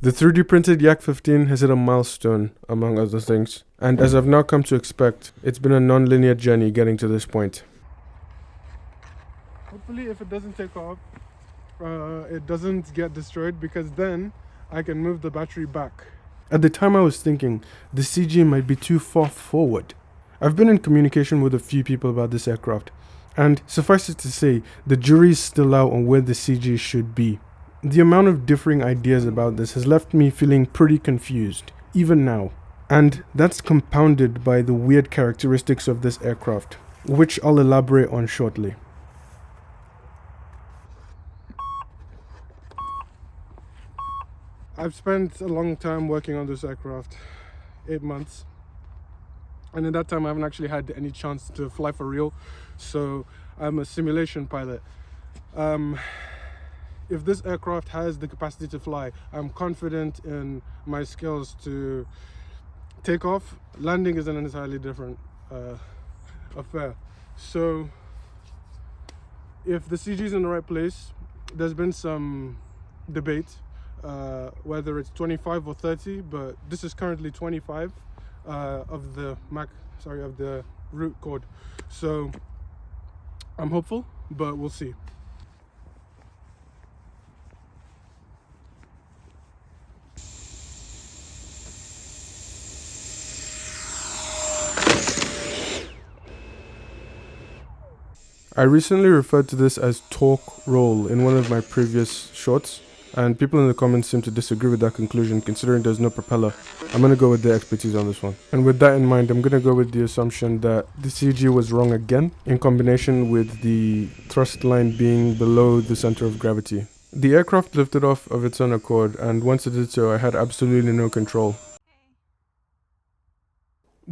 The 3D printed Yak-15 has hit a milestone, among other things, and as I've now come to expect, it's been a non-linear journey getting to this point. Hopefully if it doesn't take off, it doesn't get destroyed, because then I can move the battery back. At the time I was thinking, the CG might be too far forward. I've been in communication with a few people about this aircraft, and suffice it to say, the jury is still out on where the CG should be. The amount of differing ideas about this has left me feeling pretty confused, even now. And that's compounded by the weird characteristics of this aircraft, which I'll elaborate on shortly. I've spent a long time working on this aircraft, 8 months. And in that time I haven't actually had any chance to fly for real, so I'm a simulation pilot. If this aircraft has the capacity to fly, I'm confident in my skills to take off. Landing is an entirely different affair. So if the CG is in the right place, there's been some debate whether it's 25 or 30, but this is currently 25 of the root chord. So I'm hopeful, but we'll see. I recently referred to this as torque roll in one of my previous shorts, and people in the comments seem to disagree with that conclusion, considering there's no propeller. I'm going to go with their expertise on this one. And with that in mind, I'm going to go with the assumption that the CG was wrong again, in combination with the thrust line being below the center of gravity. The aircraft lifted off of its own accord, and once it did so, I had absolutely no control.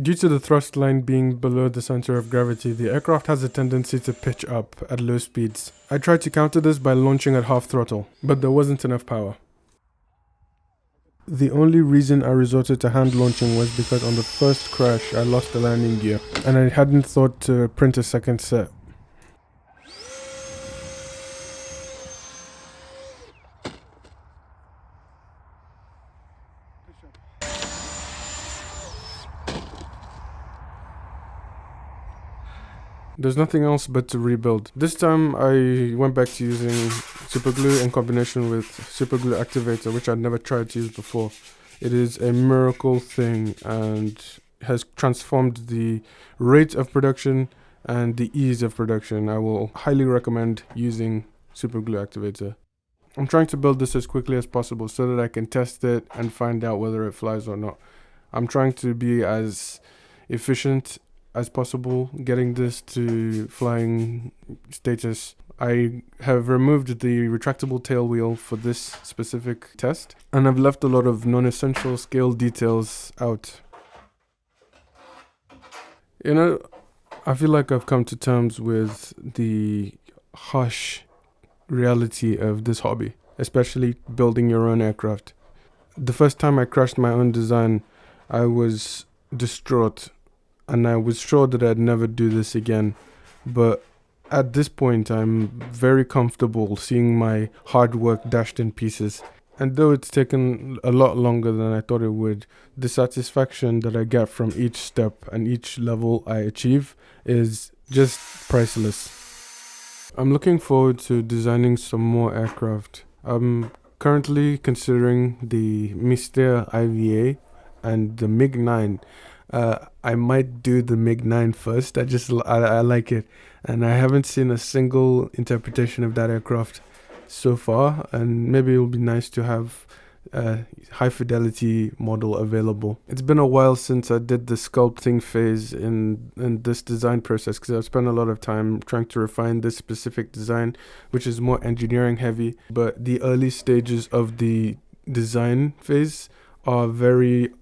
Due to the thrust line being below the center of gravity, the aircraft has a tendency to pitch up at low speeds. I tried to counter this by launching at half throttle, but there wasn't enough power. The only reason I resorted to hand launching was because on the first crash I lost the landing gear, and I hadn't thought to print a second set. There's nothing else but to rebuild. This time I went back to using super glue in combination with super glue activator, which I'd never tried to use before. It is a miracle thing and has transformed the rate of production and the ease of production. I will highly recommend using super glue activator. I'm trying to build this as quickly as possible so that I can test it and find out whether it flies or not. I'm trying to be as efficient as possible, getting this to flying status. I have removed the retractable tail wheel for this specific test, and I've left a lot of non-essential scale details out. You know, I feel like I've come to terms with the harsh reality of this hobby, especially building your own aircraft. The first time I crashed my own design, I was distraught, and I was sure that I'd never do this again. But at this point, I'm very comfortable seeing my hard work dashed in pieces. And though it's taken a lot longer than I thought it would, the satisfaction that I get from each step and each level I achieve is just priceless. I'm looking forward to designing some more aircraft. I'm currently considering the Mystère IVA and the MiG-9. I might do the MiG-9 first. I like it, and I haven't seen a single interpretation of that aircraft so far, and maybe it will be nice to have a high fidelity model available. It's been a while since I did the sculpting phase in this design process, because I've spent a lot of time trying to refine this specific design, which is more engineering heavy, but the early stages of the design phase are very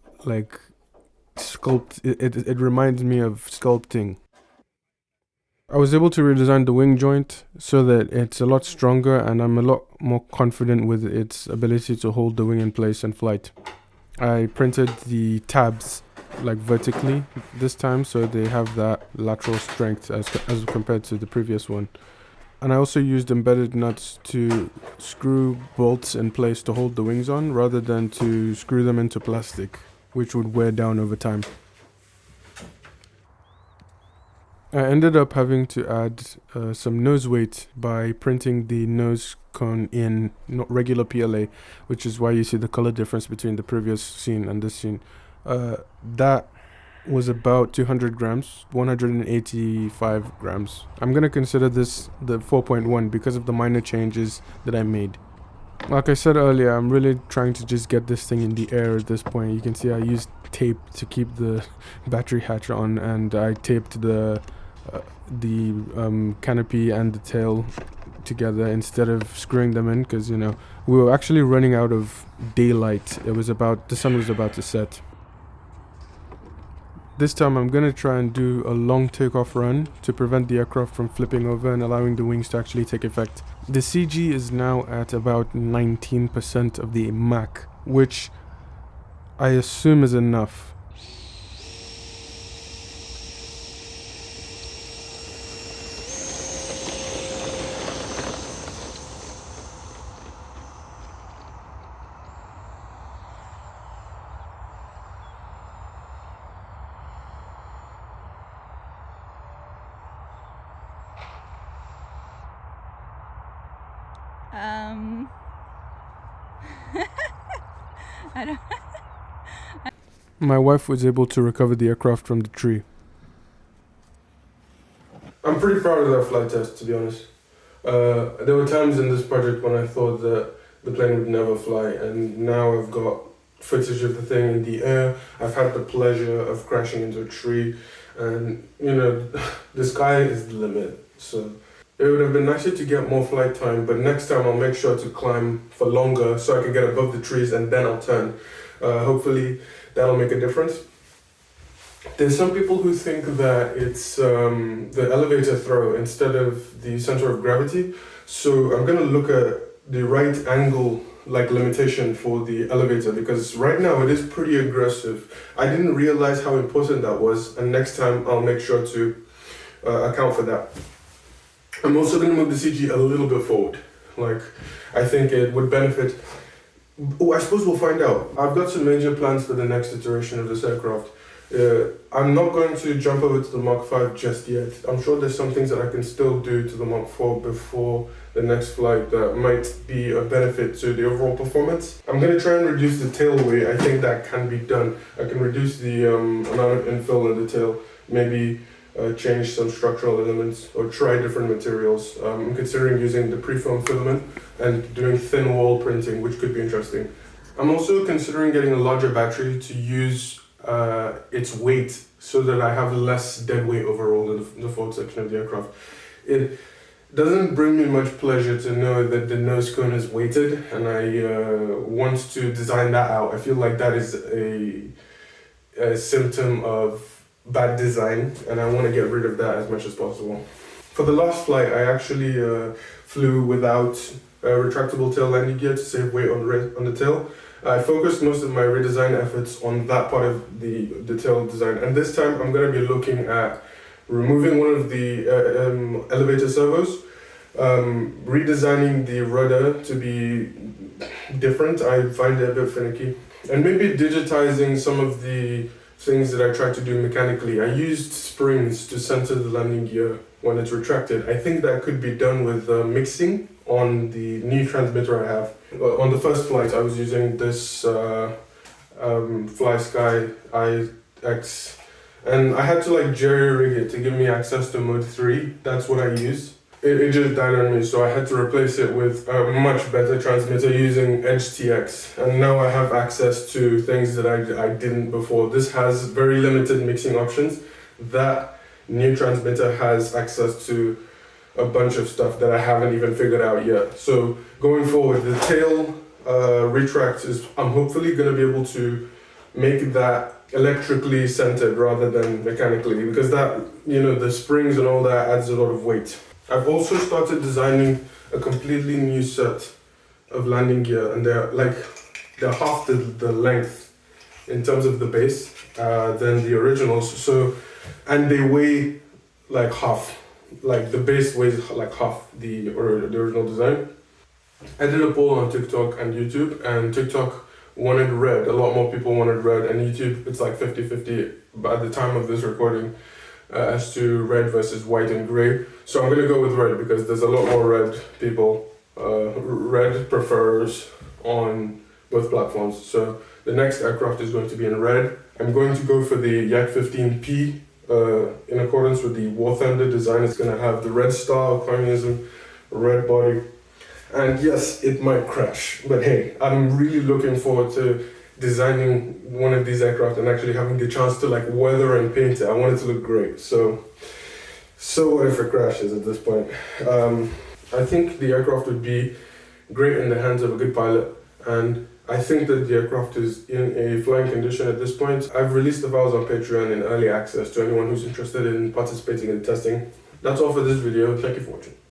it reminds me of sculpting. I was able to redesign the wing joint so that it's a lot stronger, and I'm a lot more confident with its ability to hold the wing in place in flight. I printed the tabs vertically this time, so they have that lateral strength as compared to the previous one. And I also used embedded nuts to screw bolts in place to hold the wings on, rather than to screw them into plastic, which would wear down over time. I ended up having to add some nose weight by printing the nose cone in not regular PLA, which is why you see the color difference between the previous scene and this scene. That was about 200 grams, 185 grams. I'm gonna consider this the 4.1 because of the minor changes that I made. Like I said earlier, I'm really trying to just get this thing in the air at this point. You can see I used tape to keep the battery hatch on, and I taped the canopy and the tail together instead of screwing them in, because we were actually running out of daylight. The sun was about to set. This time I'm gonna try and do a long takeoff run to prevent the aircraft from flipping over and allowing the wings to actually take effect. The CG is now at about 19% of the Mach, which I assume is enough. I don't. My wife was able to recover the aircraft from the tree. I'm pretty proud of that flight test, to be honest. There were times in this project when I thought that the plane would never fly, and now I've got footage of the thing in the air. I've had the pleasure of crashing into a tree, and the sky is the limit. So it would have been nicer to get more flight time, but next time I'll make sure to climb for longer so I can get above the trees, and then I'll turn. Hopefully that'll make a difference. There's some people who think that it's the elevator throw instead of the center of gravity. So I'm gonna look at the right angle limitation for the elevator, because right now it is pretty aggressive. I didn't realize how important that was, and next time I'll make sure to account for that. I'm also gonna move the CG a little bit forward. I think it would benefit. I suppose we'll find out. I've got some major plans for the next iteration of this aircraft. I'm not going to jump over to the Mach 5 just yet. I'm sure there's some things that I can still do to the Mach 4 before the next flight that might be a benefit to the overall performance. I'm going to try and reduce the tail weight. I think that can be done. I can reduce the amount of infill in the tail, maybe change some structural elements or try different materials. I'm considering using the preform filament and doing thin wall printing, which could be interesting. I'm also considering getting a larger battery to use its weight so that I have less dead weight overall in the forward section of the aircraft. It doesn't bring me much pleasure to know that the nose cone is weighted, and I want to design that out. I feel like that is a symptom of bad design, and I want to get rid of that as much as possible. For the last flight, I actually flew without a retractable tail landing gear to save weight on the tail. I focused most of my redesign efforts on that part of the tail design, and this time I'm going to be looking at removing one of the elevator servos, redesigning the rudder to be different. I find it a bit finicky, and maybe digitizing some of the things that I tried to do mechanically. I used springs to center the landing gear when it's retracted. I think that could be done with mixing on the new transmitter I have. On the first flight, I was using this FlySky IX, and I had to jerry-rig it to give me access to mode 3. That's what I used. It just died on me, so I had to replace it with a much better transmitter using Edge TX. And now I have access to things that I didn't before. This has very limited mixing options. That new transmitter has access to a bunch of stuff that I haven't even figured out yet. So going forward, the tail retract I'm hopefully going to be able to make that electrically centered rather than mechanically, because that, the springs and all that adds a lot of weight. I've also started designing a completely new set of landing gear, and they're half the length in terms of the base than the originals. So, and they weigh half like the base weighs like half the original design. I did a poll on TikTok and YouTube, and TikTok wanted red. A lot more people wanted red, and YouTube, it's like 50-50 at the time of this recording as to red versus white and gray. So I'm gonna go with red because there's a lot more red people. Red prefers on both platforms. So the next aircraft is going to be in red. I'm going to go for the Yak-15P. In accordance with the War Thunder design, it's going to have the red star of communism, red body. And yes, it might crash, but hey, I'm really looking forward to designing one of these aircraft and actually having the chance to like weather and paint it. I want it to look great. So what if it crashes at this point? I think the aircraft would be great in the hands of a good pilot, and I think that the aircraft is in a flying condition at this point. I've released the files on Patreon in early access to anyone who's interested in participating in testing. That's all for this video. Thank you for watching.